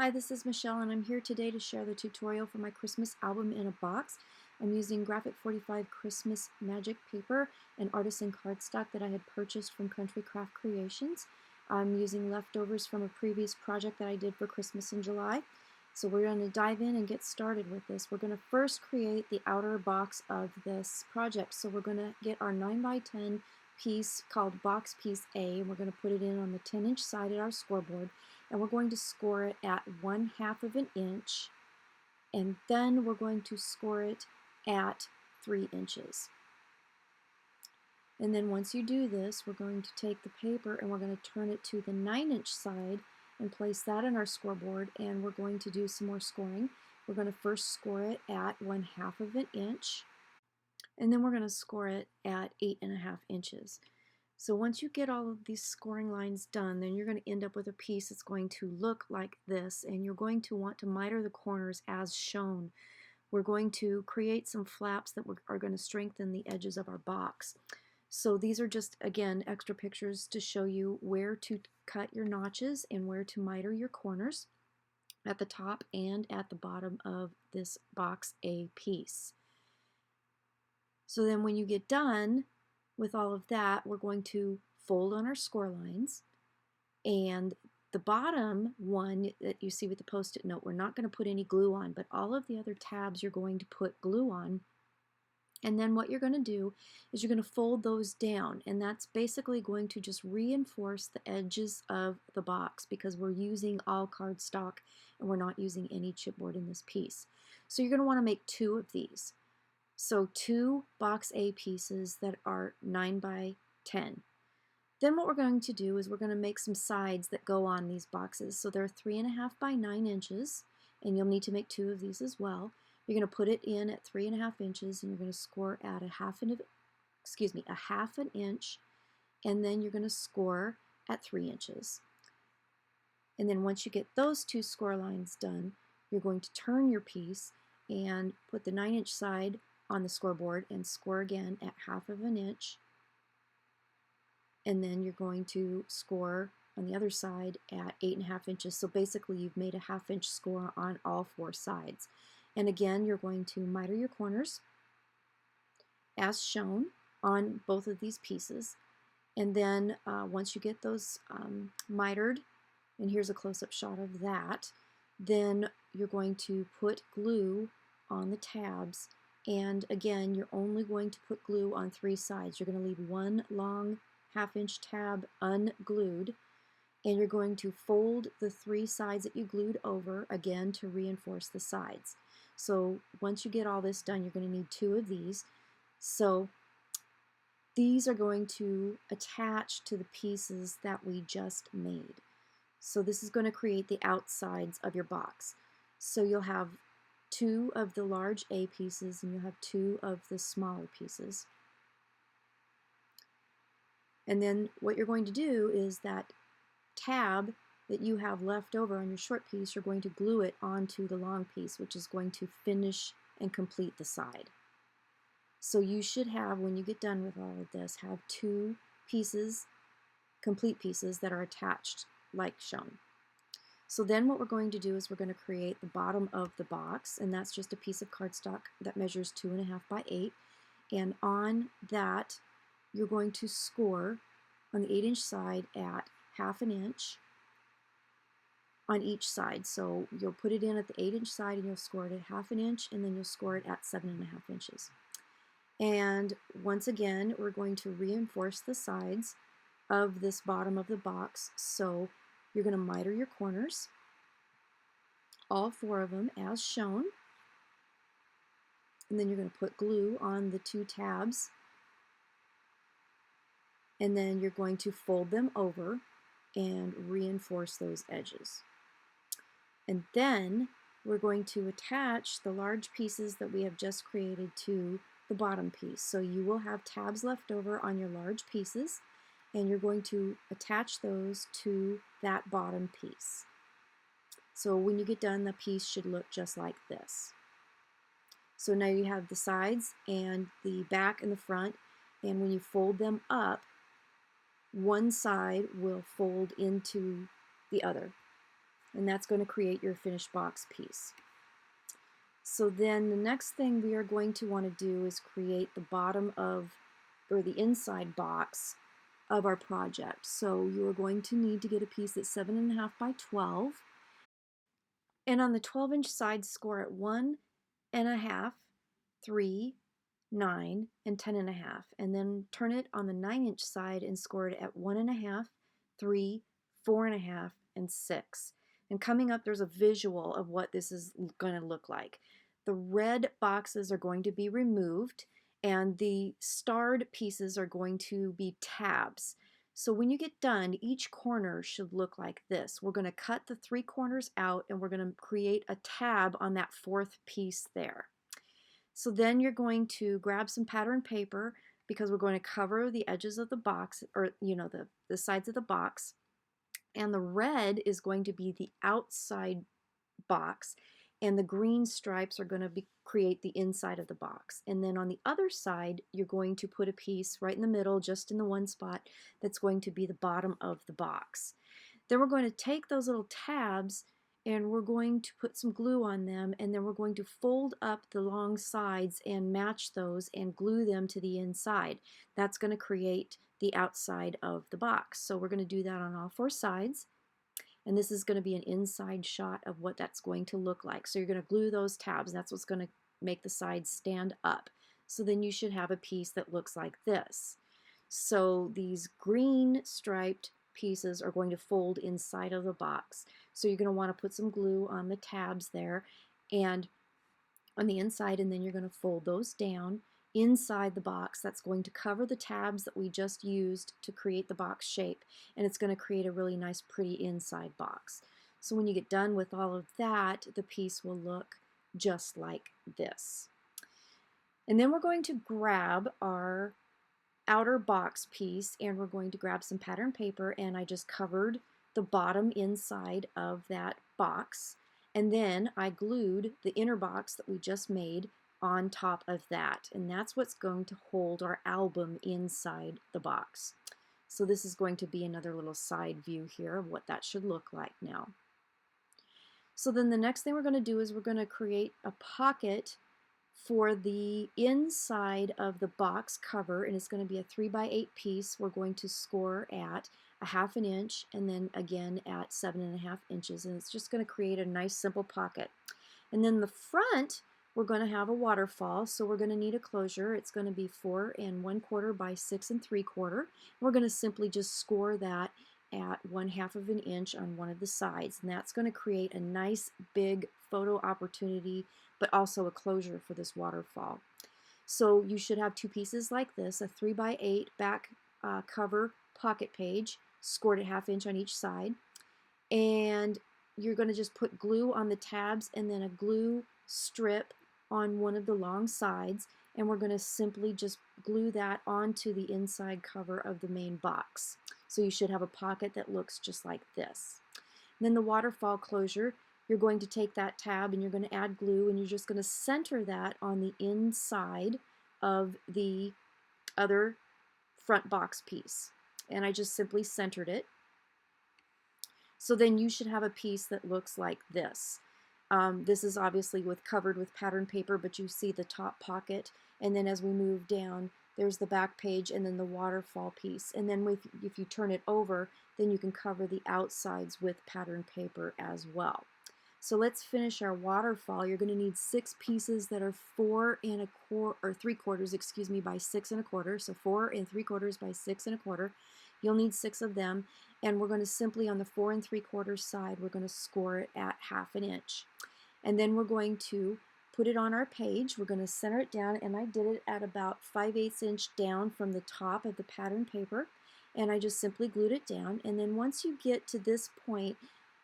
Hi, this is Michelle and I'm here today to share the tutorial for my Christmas album in a box. I'm using Graphic 45 Christmas Magic paper and Artisan Cardstock that I had purchased from Country Craft Creations. I'm using leftovers from a previous project that I did for Christmas in July. So we're going to dive in and get started with this. We're going to first create the outer box of this project. So we're going to get our 9x10 piece called box piece A, and we're going to put it in on the 10-inch side at our scoreboard. And we're going to score it at 1/2 of an inch, and then we're going to score it at 3 inches. And then once you do this, we're going to take the paper and we're going to turn it to the 9-inch side and place that on our scoreboard, and we're going to do some more scoring. We're going to first score it at 1/2 of an inch, and then we're going to score it at 8.5 inches. So once you get all of these scoring lines done, then you're going to end up with a piece that's going to look like this, and you're going to want to miter the corners as shown. We're going to create some flaps that are going to strengthen the edges of our box. So these are just, again, extra pictures to show you where to cut your notches and where to miter your corners at the top and at the bottom of this box A piece. So then when you get done with all of that, we're going to fold on our score lines, and the bottom one that you see with the post-it note, we're not going to put any glue on, but all of the other tabs you're going to put glue on. And then what you're going to do is you're going to fold those down, and that's basically going to just reinforce the edges of the box because we're using all cardstock and we're not using any chipboard in this piece. So you're going to want to make 2 of these. So 2 box A pieces that are 9x10. Then what we're going to do is we're going to make some sides that go on these boxes. So they're 3.5 by 9 inches, and you'll need to make 2 of these as well. You're going to put it in at 3.5 inches, and you're going to score at a half an inch, and then you're going to score at 3 inches. And then once you get those 2 score lines done, you're going to turn your piece and put the 9-inch side on the scoreboard and score again at 1/2 an inch, and then you're going to score on the other side at 8.5 inches. So basically you've made a 1/2 inch score on all 4 sides. And again, you're going to miter your corners as shown on both of these pieces, and then once you get those mitered, and here's a close-up shot of that, then you're going to put glue on the tabs. And again, you're only going to put glue on 3 sides. You're going to leave one long 1/2 inch tab unglued, and you're going to fold the 3 sides that you glued over again to reinforce the sides. So once you get all this done, you're going to need 2 of these. So these are going to attach to the pieces that we just made. So this is going to create the outsides of your box. So you'll have 2 of the large A pieces, and you'll have 2 of the smaller pieces. And then what you're going to do is that tab that you have left over on your short piece, you're going to glue it onto the long piece, which is going to finish and complete the side. So you should have, when you get done with all of this, have 2 pieces, complete pieces that are attached like shown. So then what we're going to do is we're going to create the bottom of the box, and that's just a piece of cardstock that measures 2.5 by 8, and on that you're going to score on the 8-inch side at 1/2 an inch on each side. So you'll put it in at the 8-inch side and you'll score it at 1/2 an inch, and then you'll score it at 7.5 inches. And once again, we're going to reinforce the sides of this bottom of the box. So you're going to miter your corners, all 4 of them as shown, and then you're going to put glue on the 2 tabs, and then you're going to fold them over and reinforce those edges. And then we're going to attach the large pieces that we have just created to the bottom piece. So you will have tabs left over on your large pieces, and you're going to attach those to that bottom piece. So when you get done, the piece should look just like this. So now you have the sides and the back and the front, and when you fold them up, one side will fold into the other. and that's going to create your finished box piece. So then the next thing we are going to want to do is create the bottom of, or the inside box of our project. So you are going to need to get a piece that's 7.5 by 12. And on the 12-inch side, score at 1.5, 3, 9, and 10.5. And then turn it on the 9-inch side and score it at 1.5, 3, 4.5, and 6. And coming up, there's a visual of what this is going to look like. The red boxes are going to be removed, and the starred pieces are going to be tabs. So when you get done, each corner should look like this. We're going to cut the 3 corners out, and we're going to create a tab on that 4th piece there. So then you're going to grab some pattern paper, because we're going to cover the edges of the box, or the sides of the box. And the red is going to be the outside box, and the green stripes are going to create the inside of the box. And then on the other side, you're going to put a piece right in the middle, just in the one spot, that's going to be the bottom of the box. Then we're going to take those little tabs and we're going to put some glue on them, and then we're going to fold up the long sides and match those and glue them to the inside. That's going to create the outside of the box. So we're going to do that on all 4 sides. And this is going to be an inside shot of what that's going to look like. So you're going to glue those tabs, and that's what's going to make the sides stand up. So then you should have a piece that looks like this. So these green striped pieces are going to fold inside of the box. So you're going to want to put some glue on the tabs there and on the inside, and then you're going to fold those down inside the box. That's going to cover the tabs that we just used to create the box shape, and it's going to create a really nice, pretty inside box. So when you get done with all of that, the piece will look just like this. And then we're going to grab our outer box piece, and we're going to grab some pattern paper, and I just covered the bottom inside of that box, and then I glued the inner box that we just made on top of that, and that's what's going to hold our album inside the box. So this is going to be another little side view here of what that should look like now. So then the next thing we're going to do is we're going to create a pocket for the inside of the box cover, and it's going to be a 3 by 8 piece. We're going to score at 1/2 inch, and then again at 7.5 inches, and it's just going to create a nice simple pocket. And then the front, we're going to have a waterfall, so we're going to need a closure. It's going to be 4 1/4 by 6 3/4. We're going to simply just score that at 1/2 inch on one of the sides, and that's going to create a nice big photo opportunity, but also a closure for this waterfall. So you should have 2 pieces like this, a 3 by 8 back cover pocket page, scored at 1/2 inch on each side, and you're going to just put glue on the tabs and then a glue strip on one of the long sides, and we're going to simply just glue that onto the inside cover of the main box. So you should have a pocket that looks just like this. And then the waterfall closure, you're going to take that tab and you're going to add glue, and you're just going to center that on the inside of the other front box piece. And I just simply centered it. So then you should have a piece that looks like this. This is obviously covered with pattern paper, but you see the top pocket, and then as we move down, there's the back page and then the waterfall piece. And then if you turn it over, then you can cover the outsides with pattern paper as well. So let's finish our waterfall. You're going to need 6 pieces that are 4 3/4, excuse me, by 6 1/4. So 4 3/4 by 6 1/4. You'll need 6 of them, and we're going to simply on the 4 3/4 side, we're going to score it at 1/2 inch. And then we're going to put it on our page. We're going to center it down, and I did it at about 5/8 inch down from the top of the pattern paper, and I just simply glued it down. And then once you get to this point,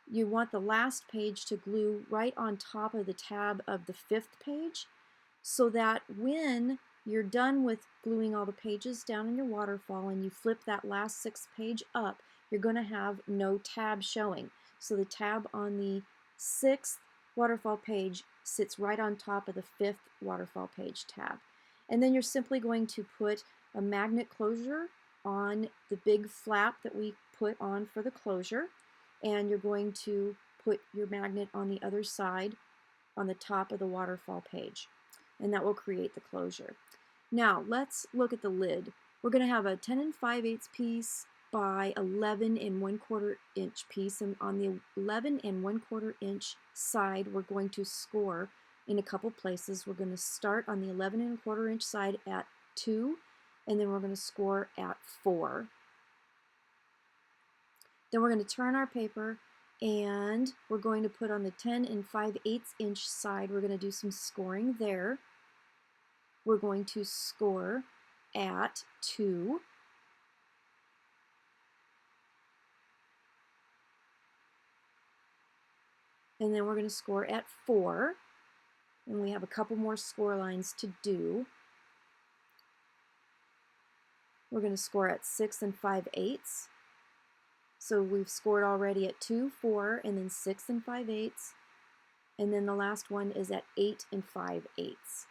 you want the last page to glue right on top of the tab of the 5th page, so that when you're done with gluing all the pages down in your waterfall and you flip that last 6th page up, you're going to have no tab showing. So the tab on the 6th waterfall page sits right on top of the 5th waterfall page tab. And then you're simply going to put a magnet closure on the big flap that we put on for the closure, and you're going to put your magnet on the other side on the top of the waterfall page, and that will create the closure. Now let's look at the lid. We're going to have a 10 5/8 piece by 11 1/4 inch piece, and on the 11 1/4 inch side we're going to score in a couple places. We're going to start on the 11 1/4 inch side at 2, and then we're going to score at 4. Then we're going to turn our paper and we're going to put on the 10 5/8 inch side, we're going to do some scoring there. We're going to score at 2. And then we're going to score at 4. And we have a couple more score lines to do. We're going to score at 6 5/8. So we've scored already at 2, 4, and then 6 5/8. And then the last one is at 8 5/8.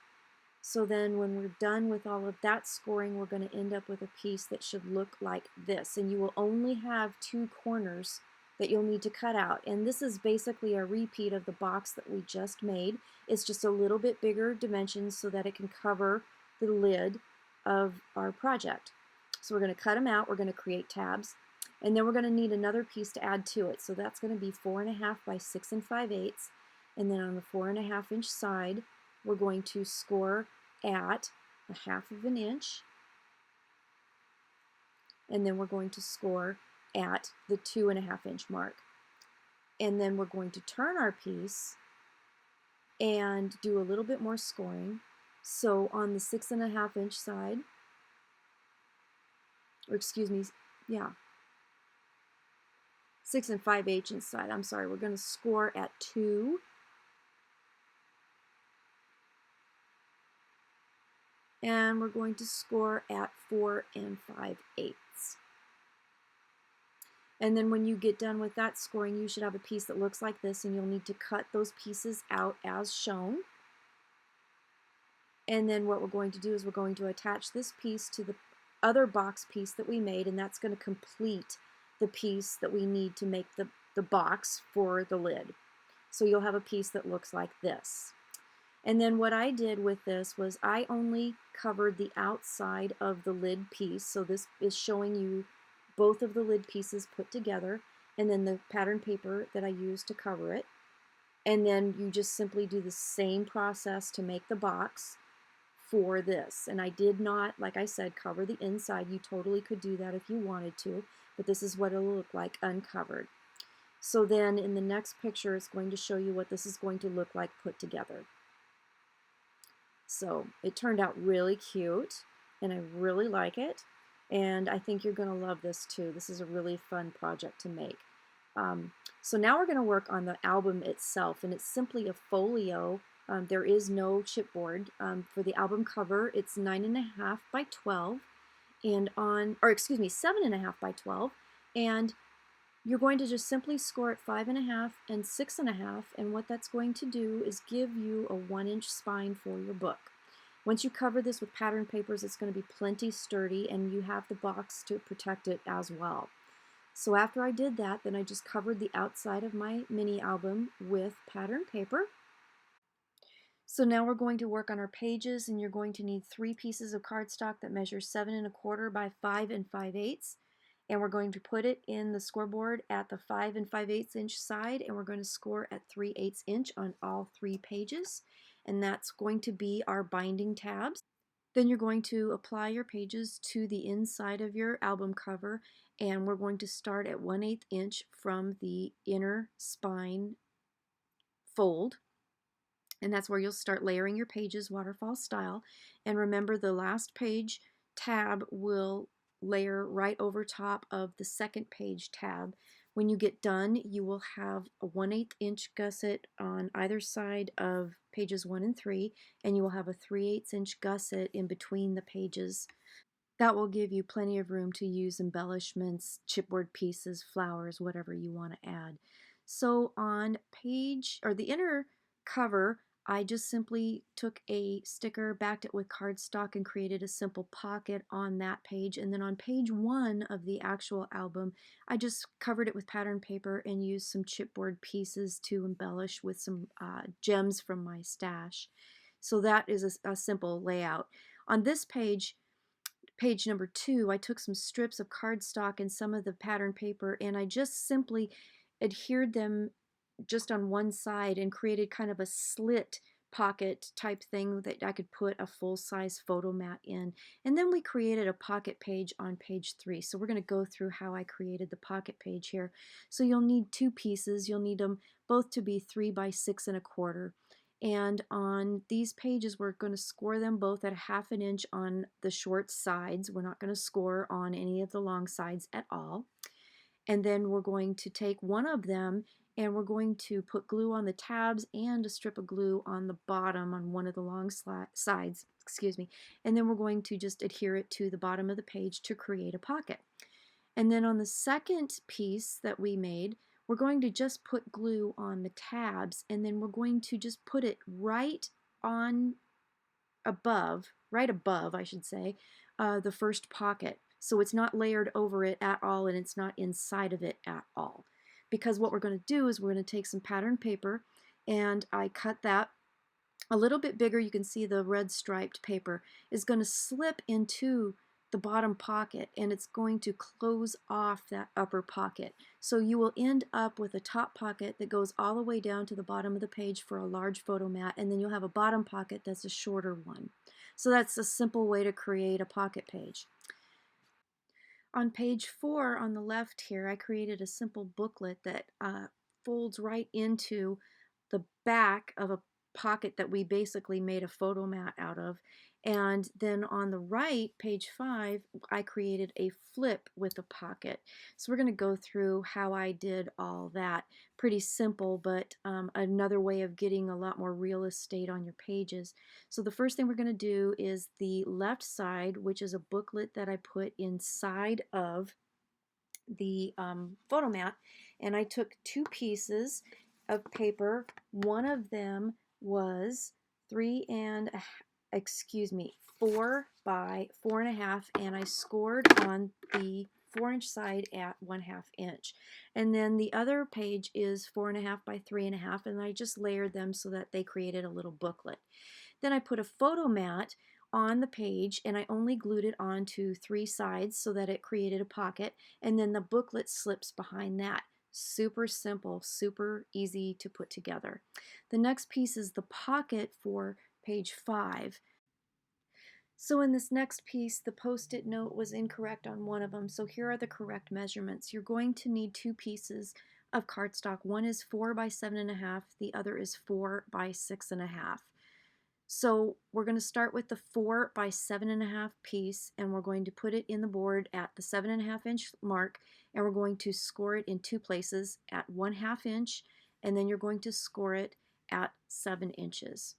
So then when we're done with all of that scoring, we're going to end up with a piece that should look like this. And you will only have 2 corners that you'll need to cut out. And this is basically a repeat of the box that we just made. It's just a little bit bigger dimensions so that it can cover the lid of our project. So we're going to cut them out. We're going to create tabs. And then we're going to need another piece to add to it. So that's going to be 4 1/2 by 6 5/8. And then on the 4 1/2 inch side, we're going to score at 1/2 inch. And then we're going to score at the 2 1/2 inch mark. And then we're going to turn our piece and do a little bit more scoring. So on the 6 1/2 inch side, or excuse me, yeah, 6 5/8 inch side, I'm sorry, we're going to score at 2. And we're going to score at 4 5/8. And then when you get done with that scoring, you should have a piece that looks like this, and you'll need to cut those pieces out as shown. And then what we're going to do is we're going to attach this piece to the other box piece that we made, and that's going to complete the piece that we need to make the box for the lid. So you'll have a piece that looks like this. And then what I did with this was I only covered the outside of the lid piece. So this is showing you both of the lid pieces put together, and then the pattern paper that I used to cover it. And then you just simply do the same process to make the box for this. And I did not, like I said, cover the inside. You totally could do that if you wanted to, but this is what it'll look like uncovered. So then in the next picture, it's going to show you what this is going to look like put together. So it turned out really cute, and I really like it. And I think you're going to love this too. This is a really fun project to make. So now we're going to work on the album itself, and it's simply a folio. There is no chipboard. For the album cover, it's 9 1/2 by 12, and or excuse me, 7 1/2 by 12, and you're going to just simply score at 5 1/2 and 6 1/2, and what that's going to do is give you a 1-inch spine for your book. Once you cover this with pattern papers, it's going to be plenty sturdy, and you have the box to protect it as well. So after I did that, then I just covered the outside of my mini album with pattern paper. So now we're going to work on our pages, and you're going to need 3 pieces of cardstock that measure 7 1/4 by 5 5/8. And we're going to put it in the scoreboard at the 5 5/8 inch side, and we're going to score at 3/8 inch on all 3 pages. And that's going to be our binding tabs. Then you're going to apply your pages to the inside of your album cover, and we're going to start at 1/8 inch from the inner spine fold. And that's where you'll start layering your pages waterfall style. And remember, the last page tab will layer right over top of the second page tab. When you get done, you will have a 1/8 inch gusset on either side of pages 1 and 3, and you will have a 3/8 inch gusset in between the pages. That will give you plenty of room to use embellishments, chipboard pieces, flowers, whatever you want to add. So on the inner cover, I just simply took a sticker, backed it with cardstock, and created a simple pocket on that page. And then on page 1 of the actual album, I just covered it with pattern paper and used some chipboard pieces to embellish with some gems from my stash. So that is a simple layout. On this page, page number 2, I took some strips of cardstock and some of the pattern paper, and I just simply adhered them just on one side and created kind of a slit pocket type thing that I could put a full-size photo mat in. And then we created a pocket page on page 3. So we're going to go through how I created the pocket page here. So you'll need 2 pieces. You'll need them both to be 3 by 6 1/4. And on these pages, we're going to score them both at 1/2 inch on the short sides. We're not going to score on any of the long sides at all. And then we're going to take one of them and we're going to put glue on the tabs and a strip of glue on the bottom on one of the long sides, excuse me. And then we're going to just adhere it to the bottom of the page to create a pocket. And then on the second piece that we made, we're going to just put glue on the tabs, and then we're going to just put it right above, I should say, the first pocket. So it's not layered over it at all, and it's not inside of it at all. Because what we're going to do is we're going to take some pattern paper, and I cut that a little bit bigger. You can see the red striped paper is going to slip into the bottom pocket, and it's going to close off that upper pocket. So you will end up with a top pocket that goes all the way down to the bottom of the page for a large photo mat, and then you'll have a bottom pocket that's a shorter one. So that's a simple way to create a pocket page. On page 4 on the left here, I created a simple booklet that folds right into the back of a pocket that we basically made a photo mat out of. And then on the right, page 5, I created a flip with a pocket. So we're going to go through how I did all that. Pretty simple, but another way of getting a lot more real estate on your pages. So the first thing we're going to do is the left side, which is a booklet that I put inside of the photo mat, and I took 2 pieces of paper. One of them was 4 by 4 1/2, and I scored on the 4-inch side at 1/2 inch. And then the other page is 4 1/2 by 3 1/2, and I just layered them so that they created a little booklet. Then I put a photo mat on the page, and I only glued it onto 3 sides so that it created a pocket, and then the booklet slips behind that. Super simple, super easy to put together. The next piece is the pocket for page 5. So in this next piece, the post-it note was incorrect on one of them, so here are the correct measurements. You're going to need 2 pieces of cardstock. One is 4 by 7 1/2, the other is 4 by 6 1/2. So we're going to start with the 4 by 7 1/2 piece, and we're going to put it in the board at the 7 1/2 inch mark, and we're going to score it in 2 places at 1/2 inch, and then you're going to score it at 7 inches.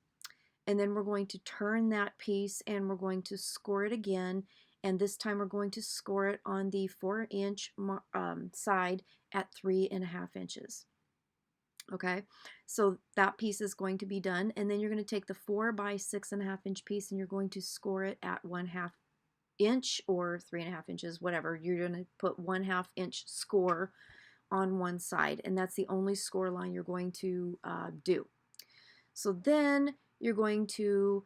And then we're going to turn that piece and we're going to score it again, and this time we're going to score it on the 4-inch side at 3 1/2 inches. Okay, so that piece is going to be done, and then you're going to take the 4 by 6 1/2 inch piece and you're going to score it at 1/2 inch or 3 1/2 inches, whatever. You're going to put 1/2 inch score on one side, and that's the only score line you're going to do. So then you're going to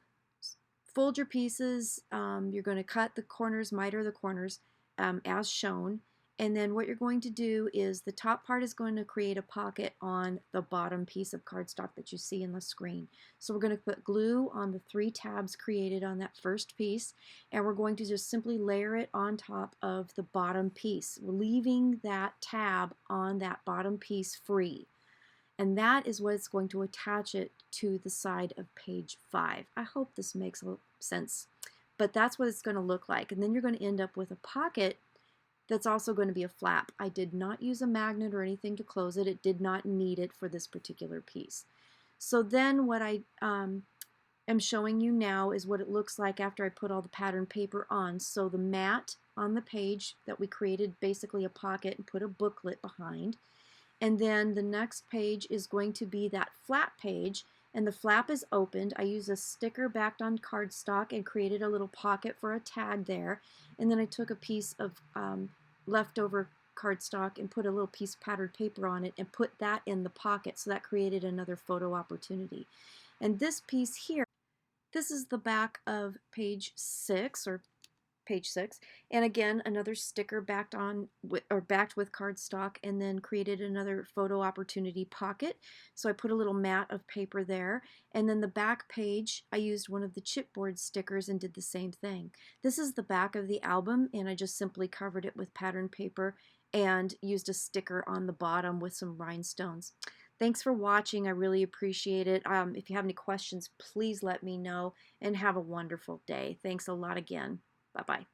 fold your pieces. You're going to cut the corners, miter the corners as shown. And then what you're going to do is the top part is going to create a pocket on the bottom piece of cardstock that you see in the screen. So we're going to put glue on the 3 tabs created on that first piece, and we're going to just simply layer it on top of the bottom piece, leaving that tab on that bottom piece free. And that is what's going to attach it to the side of page 5. I hope this makes sense, but that's what it's going to look like. And then you're going to end up with a pocket that's also going to be a flap. I did not use a magnet or anything to close it. It did not need it for this particular piece. So then what I am showing you now is what it looks like after I put all the pattern paper on. So the mat on the page that we created, basically a pocket, and put a booklet behind. And then the next page is going to be that flat page and the flap is opened. I used a sticker backed on cardstock and created a little pocket for a tag there. And then I took a piece of leftover cardstock and put a little piece of patterned paper on it and put that in the pocket, so that created another photo opportunity. And this piece here, this is the back of page 6, or page 6, and again another sticker backed with cardstock, and then created another photo opportunity pocket. So I put a little mat of paper there, and then the back page I used one of the chipboard stickers and did the same thing. This is the back of the album, and I just simply covered it with patterned paper and used a sticker on the bottom with some rhinestones. Thanks for watching. I really appreciate it. If you have any questions, please let me know, and have a wonderful day. Thanks a lot again. Bye-bye.